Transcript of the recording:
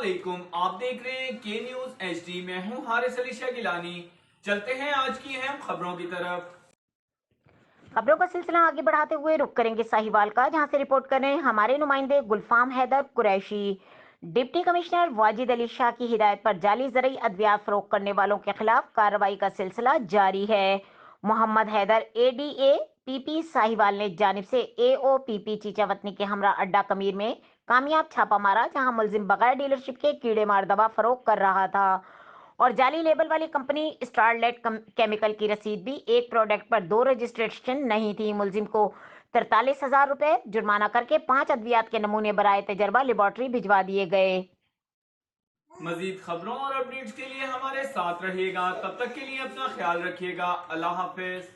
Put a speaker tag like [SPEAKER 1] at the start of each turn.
[SPEAKER 1] علیکم، آپ دیکھ رہے ہیں کے نیوز ایچ ڈی۔ میں ہوں حارث علی شاہ گیلانی۔ چلتے ہیں آج کی اہم خبروں کی طرف۔
[SPEAKER 2] خبروں کا سلسلہ آگے بڑھاتے ہوئے رخ کریں گے ساہیوال کا، جہاں سے رپورٹ کر رہے ہیں ہمارے نمائندے گلفام حیدر قریشی۔ ڈپٹی کمشنر واجد علی شاہ کی ہدایت پر جعلی زرعی ادویات فروخت کرنے والوں کے خلاف کارروائی کا سلسلہ جاری ہے۔ محمد حیدر اے ڈی اے پی پی ساہیوال نے جانب سے اے او پی پی چیچا وطنی کے ہمراہ اڈا کمیر میں کامیاب چھاپا مارا، جہاں ملزم بغیر ڈیلرشپ کے کیڑے مار دوا فروخت کر رہا تھا اور جعلی لیبل والی کمپنی اسٹارلیٹ کیمیکل کی رسید بھی ایک پروڈکٹ پر 2 رجسٹریشن نہیں تھی۔ ملزم کو 43,000 روپے جرمانہ کر کے 5 ادویات کے نمونے برائے تجربہ لیبارٹری بھجوا دیے گئے۔
[SPEAKER 1] مزید خبروں اور اپڈیٹس کے لیے ہمارے ساتھ رہیے گا، تب تک کے لیے اپنا خیال رکھیے گا۔ اللہ حافظ۔